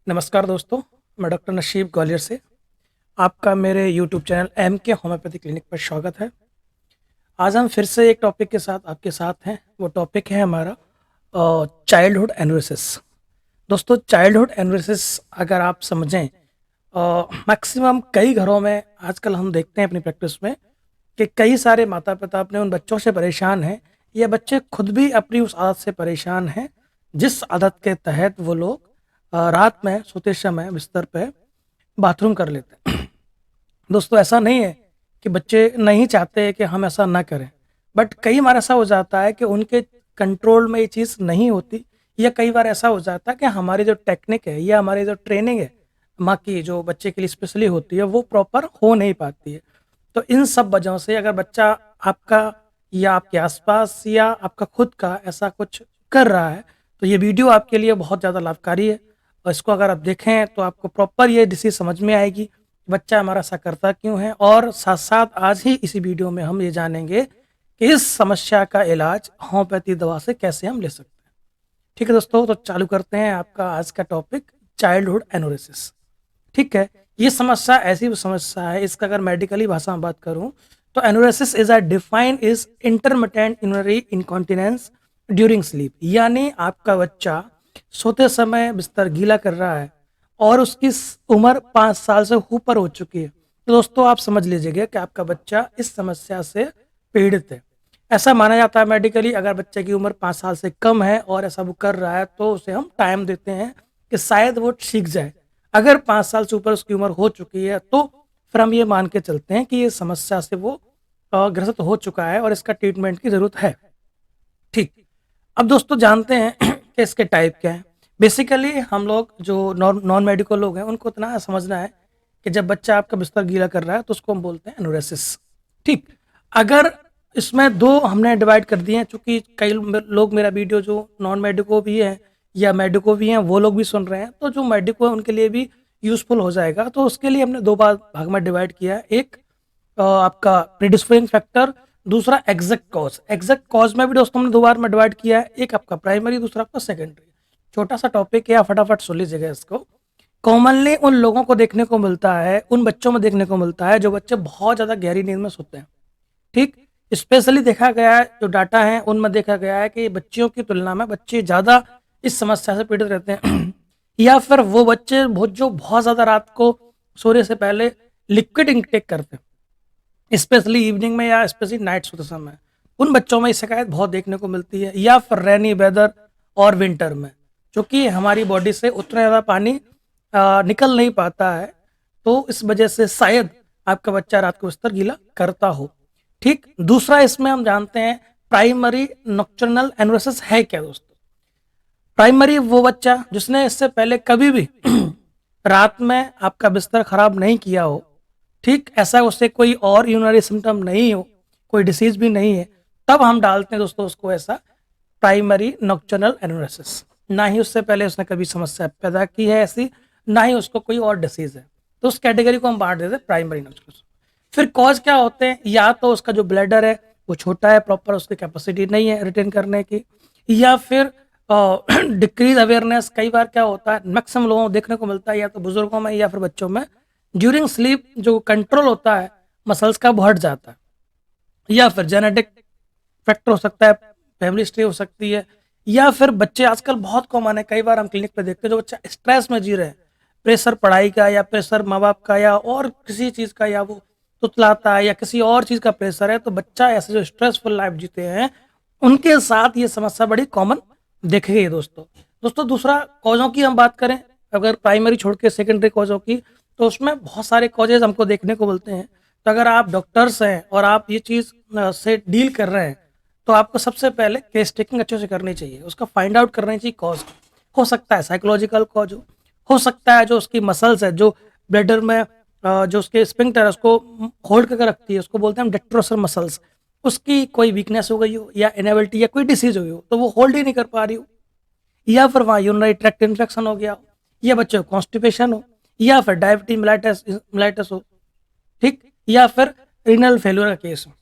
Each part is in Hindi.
नमस्कार दोस्तों, मैं डॉक्टर नशीब ग्वालियर से आपका मेरे यूट्यूब चैनल एम के होम्योपैथी क्लिनिक पर स्वागत है। आज हम फिर से एक टॉपिक के साथ आपके साथ हैं। वो टॉपिक है हमारा चाइल्डहुड एन्युरेसिस। दोस्तों, चाइल्डहुड एन्युरेसिस अगर आप समझें, मैक्सिमम कई घरों में आजकल हम देखते हैं अपनी प्रैक्टिस में कि कई सारे माता पिता अपने उन बच्चों से परेशान हैं या बच्चे खुद भी अपनी उस आदत से परेशान हैं जिस आदत के तहत वो लोग रात में सोते समय बिस्तर पे बाथरूम कर लेते हैं। दोस्तों, ऐसा नहीं है कि बच्चे नहीं चाहते कि हम ऐसा ना करें, बट कई बार ऐसा हो जाता है कि उनके कंट्रोल में ये चीज़ नहीं होती, या कई बार ऐसा हो जाता है कि हमारी जो टेक्निक है या हमारी जो ट्रेनिंग है माँ की, जो बच्चे के लिए स्पेशली होती है, वो प्रॉपर हो नहीं पाती है। तो इन सब वजहों से अगर बच्चा आपका या आपके आसपास या आपका खुद का ऐसा कुछ कर रहा है, तो ये वीडियो आपके लिए बहुत ज़्यादा लाभकारी है। और इसको अगर आप देखें तो आपको प्रॉपर ये डिसीज़ समझ में आएगी कि बच्चा हमारा ऐसा करता क्यों है। और साथ साथ आज ही इसी वीडियो में हम ये जानेंगे कि इस समस्या का इलाज होम्योपैथी दवा से कैसे हम ले सकते हैं। ठीक है दोस्तों, तो चालू करते हैं आपका आज का टॉपिक, चाइल्डहुड एनोरेसिस। ठीक है, ये समस्या ऐसी समस्या है, इसका अगर मेडिकली भाषा में बात करूं तो enuresis is a define is intermittent urinary incontinence during sleep. यानी आपका बच्चा सोते समय बिस्तर गीला कर रहा है और उसकी उम्र 5 साल से ऊपर हो चुकी है, तो दोस्तों आप समझ लीजिएगा कि आपका बच्चा इस समस्या से पीड़ित है। ऐसा माना जाता है मेडिकली, अगर बच्चे की उम्र 5 साल से कम है और ऐसा वो कर रहा है तो उसे हम टाइम देते हैं कि शायद वो सीख जाए। अगर 5 साल से ऊपर उसकी उम्र हो चुकी है तो फिर हम ये मान के चलते हैं कि ये समस्या से वो ग्रसित हो चुका है और इसका ट्रीटमेंट की जरूरत है। ठीक, अब दोस्तों जानते हैं कि इसके टाइप क्या है। बेसिकली हम लोग जो नॉन मेडिकल लोग हैं उनको इतना समझना है कि जब बच्चा आपका बिस्तर गीला कर रहा है तो उसको हम बोलते हैं एनोरेसिस। ठीक, अगर इसमें दो हमने डिवाइड कर दिए हैं, चूंकि कई लोग मेरा वीडियो जो नॉन मेडिको भी है या मेडिको भी हैं वो लोग भी सुन रहे हैं, तो जो मेडिको है उनके लिए भी यूजफुल हो जाएगा। तो उसके लिए हमने दो भाग में डिवाइड किया है। एक आपका प्रीडिस्पोजिंग फैक्टर, दूसरा एग्जैक्ट कॉज। एग्जैक्ट कॉज में भी दोस्तों हमने दो बार में डिवाइड किया है, एक आपका प्राइमरी, दूसरा आपका सेकेंडरी। छोटा सा टॉपिक है, फटाफट सुन लीजिएगा इसको। कॉमनली उन लोगों को देखने को मिलता है, उन बच्चों में देखने को मिलता है जो बच्चे बहुत ज़्यादा गहरी नींद में सोते हैं। ठीक, स्पेशली देखा गया है, जो डाटा है उनमें देखा गया है कि बच्चियों की तुलना में बच्चे ज़्यादा इस समस्या से पीड़ित रहते हैं। या फिर वो बच्चे जो बहुत ज़्यादा रात को सोने से पहले लिक्विड इंटेक करते हैं, स्पेशली इवनिंग में या स्पेशली नाइट सोते समय, उन बच्चों में ये शिकायत बहुत देखने को मिलती है। या फिर रेनी वेदर और विंटर में, क्योंकि हमारी बॉडी से उतना ज़्यादा पानी निकल नहीं पाता है, तो इस वजह से शायद आपका बच्चा रात को बिस्तर गीला करता हो। ठीक, दूसरा इसमें हम जानते हैं प्राइमरी नॉक्टर्नल एनोरेसिस है क्या दोस्तों। प्राइमरी वो बच्चा जिसने इससे पहले कभी भी रात में आपका बिस्तर खराब नहीं किया हो। ठीक, ऐसा उससे कोई और यूरिनरी सिम्टम नहीं हो, कोई डिसीज भी नहीं है, तब हम डालते हैं दोस्तों उसको ऐसा प्राइमरी नॉक्टर्नल एनोरेसिस। ना ही उससे पहले उसने कभी समस्या पैदा की है ऐसी, ना ही उसको कोई और डिसीज है, तो उस कैटेगरी को हम बांट देते हैं प्राइमरी नॉक्टर्नल। फिर कॉज क्या होते हैं, या तो उसका जो ब्लैडर है वो छोटा है, प्रॉपर उसकी कैपेसिटी नहीं है रिटेन करने की, या फिर डिक्रीज अवेयरनेस। कई बार क्या होता है, मैक्सिमम लोगों को देखने को मिलता है, या तो बुजुर्गों में या फिर बच्चों में, ड्यूरिंग स्लीप जो कंट्रोल होता है मसल्स का वो हट जाता है। या फिर जेनेटिक फैक्टर हो सकता है, फैमिली हिस्ट्री हो सकती है, या फिर बच्चे आजकल बहुत कॉमन है, कई बार हम क्लिनिक पे देखते हैं जो बच्चा स्ट्रेस में जी रहे हैं, प्रेशर पढ़ाई का या प्रेशर माँ बाप का या और किसी चीज़ का, या वो तुतलाता है या किसी और चीज़ का प्रेशर है, तो बच्चा ऐसे जो स्ट्रेसफुल लाइफ जीते हैं उनके साथ ये समस्या बड़ी कॉमन देखी गई है दोस्तों। दोस्तों, दूसरा कॉजों की हम बात करें, अगर प्राइमरी छोड़ के सेकेंडरी कॉजों की, तो उसमें बहुत सारे कॉजेज हमको देखने को मिलते हैं। तो अगर आप डॉक्टर्स हैं और आप ये चीज़ से डील कर रहे हैं, तो आपको सबसे पहले केस टेकिंग अच्छे से करनी चाहिए, उसका फाइंड आउट करनी चाहिए कॉज। हो सकता है साइकोलॉजिकल कॉज हो सकता है जो उसकी मसल्स है, जो ब्लैडर में जो उसके स्पिंक्टर है उसको होल्ड करके रखती है, उसको बोलते हैं हम डेक्ट्रोसर मसल्स, उसकी कोई वीकनेस हो गई हो या इनेबिलिटी या कोई डिसीज हो गई हो, तो वो होल्ड ही नहीं कर पा रही हो, या फिर वहाँ यूरिनरी ट्रैक्ट इन्फेक्शन हो गया हो, या बच्चे को कॉन्स्टिपेशन हो, या फिर डायबिटीज मिलाइटिस हो। ठीक, या फिर रीनल फेल्योर का केस हो।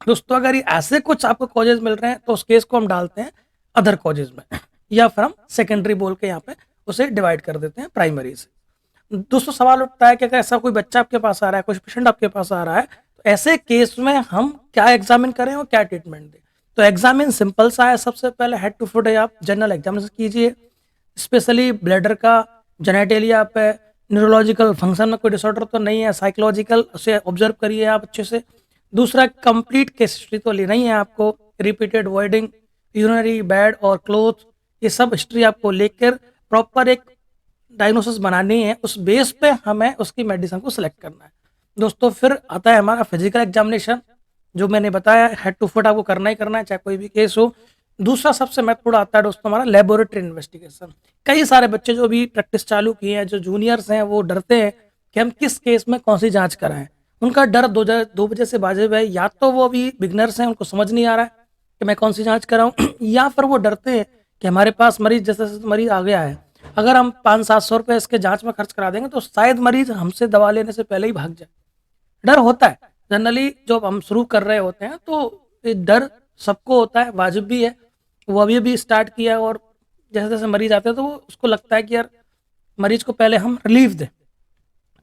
दोस्तों, अगर ये ऐसे कुछ आपको कॉजेज मिल रहे हैं तो उस केस को हम डालते हैं अदर कॉजेज में, या फिर हम सेकेंडरी बोल के यहाँ पे उसे डिवाइड कर देते हैं प्राइमरी से। दोस्तों सवाल उठता है कि अगर ऐसा कोई बच्चा आपके पास आ रहा है, कुछ पेशेंट आपके पास आ रहा है, तो ऐसे केस में हम क्या एग्जामिन करें और क्या ट्रीटमेंट दें? तो एग्जामिन सिंपल सा है, सबसे पहले हेड टू फुट आप जनरल एग्जामिनेशन कीजिए, स्पेशली ब्लैडर का, जेनेटेलिया पे, न्यूरोलॉजिकल फंक्शन में कोई डिसऑर्डर तो नहीं है, साइकोलॉजिकल उसे ऑब्जर्व करिए आप अच्छे से। दूसरा, कंप्लीट केस हिस्ट्री तो लेना ही है आपको, रिपीटेड वॉइडिंग, यूरिनरी बैड और क्लोथ, ये सब हिस्ट्री आपको लेकर प्रॉपर एक डायग्नोसिस बनानी है, उस बेस पे हमें उसकी मेडिसिन को सिलेक्ट करना है। दोस्तों फिर आता है हमारा फिजिकल एग्जामिनेशन, जो मैंने बताया हेड टू फुट आपको करना ही करना है चाहे कोई भी केस हो। दूसरा सबसे महत्वपूर्ण आता है दोस्तों हमारा लेबोरेटरी इन्वेस्टिगेशन। कई सारे बच्चे जो भी प्रैक्टिस चालू किए हैं, जो जूनियर्स हैं, वो डरते हैं कि हम किस केस में कौन सी जांच कराएं। उनका डर दो वजह से बाजे हुए है, या तो वो अभी बिगनर्स हैं, उनको समझ नहीं आ रहा है कि मैं कौन सी जांच कराऊं या फिर वो डरते हैं कि हमारे पास मरीज जैसे जैसे मरीज आ गया है, अगर हम 500-700 रुपये इसके जांच में खर्च करा देंगे तो शायद मरीज हमसे दवा लेने से पहले ही भाग जाए। डर होता है जनरली, जब हम शुरू कर रहे होते हैं तो ये डर सबको होता है, वाजिब भी है। वो अभी अभी स्टार्ट किया है और जैसे जैसे मरीज आते हैं तो वो उसको लगता है कि यार मरीज को पहले हम रिलीफ दें।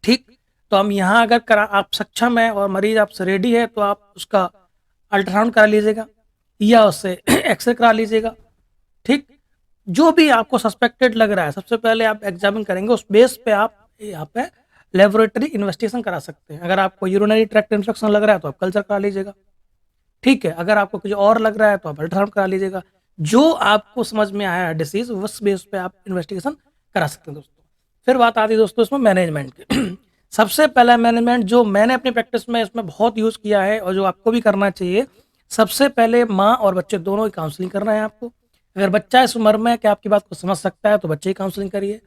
ठीक, तो हम यहाँ अगर करा आप सक्षम है और मरीज आपसे रेडी है तो आप उसका अल्ट्रासाउंड करा लीजिएगा या उससे एक्सरे करा लीजिएगा। ठीक, जो भी आपको सस्पेक्टेड लग रहा है सबसे पहले आप एग्जामिन करेंगे, उस बेस पे आप यहाँ पे लेबोरेटरी इन्वेस्टिगेशन करा सकते हैं। अगर आपको यूरिनरी ट्रैक्ट इन्फेक्शन लग रहा है तो आप कल्चर करा लीजिएगा। ठीक है, अगर आपको कुछ और लग रहा है तो आप अल्ट्रासाउंड करा लीजिएगा। जो आपको समझ में आया है डिसीज, उस बेस पे आप इन्वेस्टिगेशन करा सकते हैं दोस्तों। फिर बात आती है दोस्तों इसमें मैनेजमेंट की। सबसे पहला मैनेजमेंट जो मैंने अपनी प्रैक्टिस में इसमें बहुत यूज किया है और जो आपको भी करना चाहिए, सबसे पहले माँ और बच्चे दोनों की काउंसलिंग करना है आपको। अगर बच्चा इस उम्र में है कि आपकी बात को समझ सकता है तो बच्चे की काउंसलिंग करिए।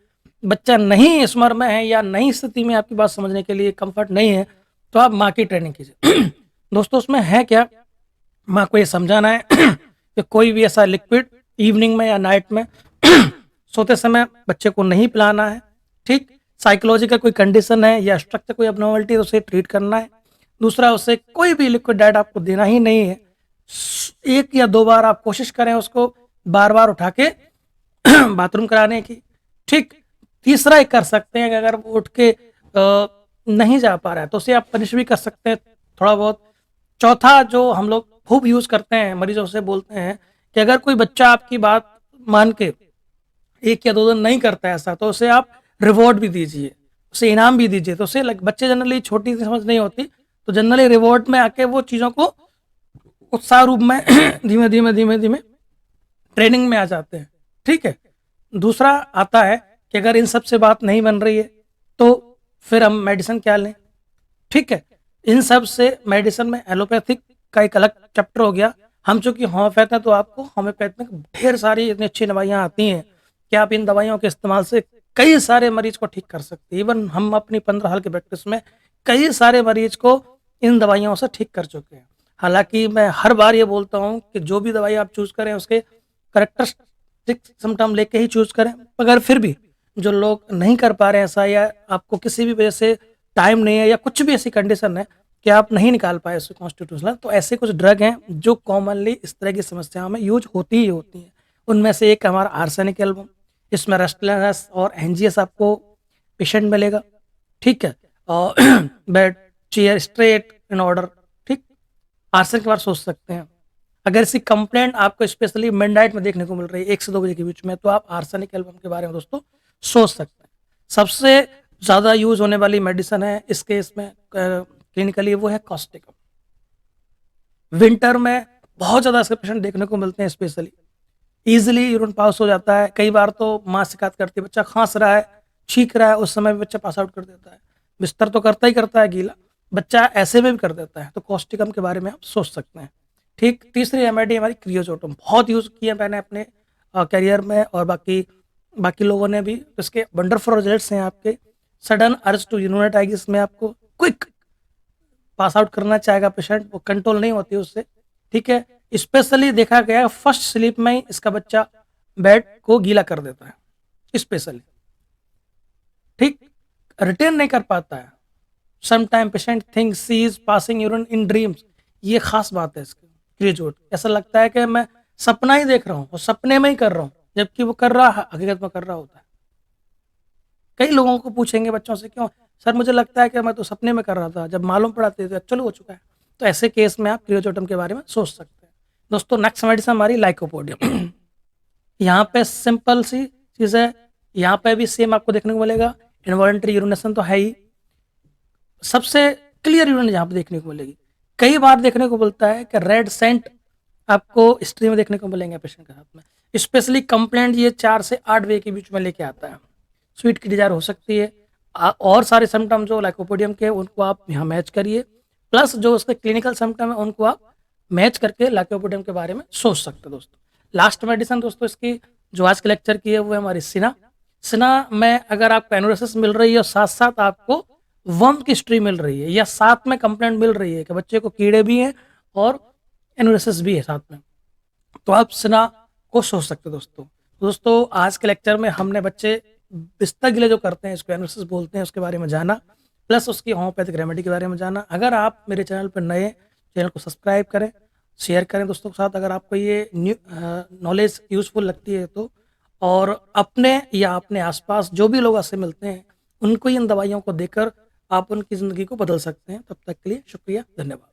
बच्चा नहीं इस उम्र में है या नई स्थिति में आपकी बात समझने के लिए कंफर्ट नहीं है तो आप माँ की ट्रेनिंग कीजिए। दोस्तों उसमें है क्या, माँ को ये समझाना है कि कोई भी ऐसा लिक्विड इवनिंग में या नाइट में सोते समय बच्चे को नहीं पिलाना है। ठीक, साइकोलॉजिकल कोई कंडीशन है या स्ट्रक्चर कोई अबनॉर्मलिटी है तो उसे ट्रीट करना है। दूसरा, उसे कोई भी लिक्विड डाइट आपको देना ही नहीं है। 1 या 2 बार आप कोशिश करें उसको बार बार उठा के बाथरूम कराने की। ठीक, तीसरा एक कर सकते हैं कि अगर वो उठ के नहीं जा पा रहा है तो उसे आप पनिश भी कर सकते हैं थोड़ा बहुत। चौथा जो हम लोग खूब यूज करते हैं, मरीजों से बोलते हैं कि अगर कोई बच्चा आपकी बात मान के 1 या 2 दिन नहीं करता है ऐसा तो उसे आप रिवॉर्ड भी दीजिए, उसे इनाम भी दीजिए। तो उसे बच्चे जनरली छोटी सी समझ नहीं होती, तो जनरली रिवॉर्ड में आके वो चीज़ों को उत्साह रूप में धीमे धीमे धीमे धीमे ट्रेनिंग में आ जाते हैं। ठीक है, दूसरा आता है कि अगर इन सब से बात नहीं बन रही है तो फिर हम मेडिसिन क्या लें। ठीक है, इन सब से मेडिसिन में एलोपैथिक का एक अलग चैप्टर हो गया। हम चूंकि होम्योपैथ हैं तो आपको होम्योपैथ में ढेर सारी इतनी अच्छी दवाइयाँ आती हैं कि आप इन दवाइयों के इस्तेमाल से कई सारे मरीज को ठीक कर सकते हैं। इवन हम अपनी 15 साल की प्रैक्टिस में कई सारे मरीज को इन दवाइयों से ठीक कर चुके हैं। हालांकि मैं हर बार ये बोलता हूँ कि जो भी दवाई आप चूज करें उसके करेक्टरिस्टिक सिम्टम लेके ही चूज करें। अगर फिर भी जो लोग नहीं कर पा रहे हैं ऐसा, या आपको किसी भी वजह से टाइम नहीं है या कुछ भी ऐसी कंडीशन है कि आप नहीं निकाल पाए उससे कॉन्स्टिट्यूशनल, तो ऐसे कुछ ड्रग हैं जो कॉमनली इस तरह की समस्याओं में यूज होती ही होती हैं। उनमें से एक हमारा आर्सेनिक एल्बम, इसमें रेस्टलेसनेस और एनजीएस आपको पेशेंट मिलेगा। ठीक है, और bed chair straight in order. ठीक, आर्सेनिक के बारे में सोच सकते हैं। अगर इसकी कंप्लेंट आपको स्पेशली मिडनाइट में देखने को मिल रही है 1 से 2 बजे के बीच में, तो आप आर्सेनिक एल्बम के बारे में दोस्तों सोच सकते हैं। सबसे ज़्यादा यूज होने वाली मेडिसिन है इस केस में क्लिनिकली, वो है कॉस्टिकम। विंटर में बहुत ज़्यादा इसके पेशेंट देखने को मिलते हैं, स्पेशली इजीली यूरिन पास हो जाता है। कई बार तो माँ शिकायत करती है बच्चा खांस रहा है, छींक रहा है, उस समय भी बच्चा पास आउट कर देता है। बिस्तर तो करता ही करता है गीला, बच्चा ऐसे में भी कर देता है। तो कॉस्टिकम के बारे में आप सोच सकते हैं। ठीक, तीसरी रेमेडी हमारी क्रियोजोटम, बहुत यूज़ किया मैंने अपने करियर में और बाकी लोगों ने भी। इसके वंडरफुल रिजल्ट्स हैं आपके। सडन अर्ज टू यूरिनेट आएगी, इसमें आपको क्विक पास आउट करना चाहेगा पेशेंट, वो कंट्रोल नहीं होती उससे। ठीक है, स्पेशली देखा गया है फर्स्ट स्लीप में ही इसका बच्चा बेड को गीला कर देता है स्पेशली। ठीक, रिटेन नहीं कर पाता है। Sometime patient thinks she is passing urine in dreams, ये खास बात है इसकी क्रियोजोट। ऐसा लगता है कि मैं सपना ही देख रहा हूँ और सपने में ही कर रहा हूँ, जबकि वो कर रहा है हकीकत में कर रहा होता है। कई लोगों को पूछेंगे बच्चों से, क्यों सर मुझे लगता है कि मैं तो सपने में कर रहा था, जब मालूम पड़ा तो एक्चुअली हो चुका है। तो ऐसे केस में आप क्रियोजोटम के बारे में सोच सकते हैं। दोस्तों नेक्स्ट मेडिसिन हमारी लाइकोपोडियम। यहाँ पे सिंपल सी चीज़ है, यहाँ पे भी सेम आपको देखने को मिलेगा, इनवॉलंटरी यूरिनेशन तो है ही, सबसे क्लियर यूरिन यहाँ पे देखने को मिलेगी। कई बार देखने को मिलता है कि रेड सेंट आपको हिस्ट्री में देखने को मिलेंगे पेशेंट के साथ में। स्पेशली कंप्लेंट ये 4 से 8 वे के बीच में लेके आता है। स्वीट की डिजायर हो सकती है, और सारे सिम्टम जो लाइकोपोडियम के उनको आप यहाँ मैच करिए, प्लस जो उसके क्लिनिकल सिम्टम है उनको आप मैच करके लाइकोपोडियम के बारे में सोच सकते हैं। दोस्तों लास्ट मेडिसिन दोस्तों इसकी जो आज के लेक्चर की है वो है हमारी सिना। सिना में अगर आपको एनोरेसिस मिल रही है और साथ साथ आपको वर्म की हिस्ट्री मिल रही है, या साथ में कंप्लेंट मिल रही है कि बच्चे को कीड़े भी हैं और एनोरेसिस भी है साथ में, तो आप सिना को सोच सकते हो। दोस्तों आज के लेक्चर में हमने बच्चे बिस्तर गिले जो करते हैं, इसको एनालिसिस बोलते हैं, उसके बारे में जाना, प्लस उसकी होम्योपैथिक रेमेडी के बारे में जाना। अगर आप मेरे चैनल पर नए, चैनल को सब्सक्राइब करें, शेयर करें दोस्तों के साथ अगर आपको ये नॉलेज यूजफुल लगती है तो, और अपने या अपने आसपास जो भी लोग आपसे मिलते हैं उनको इन दवाइयों को देकर आप उनकी ज़िंदगी को बदल सकते हैं। तब तक के लिए शुक्रिया, धन्यवाद।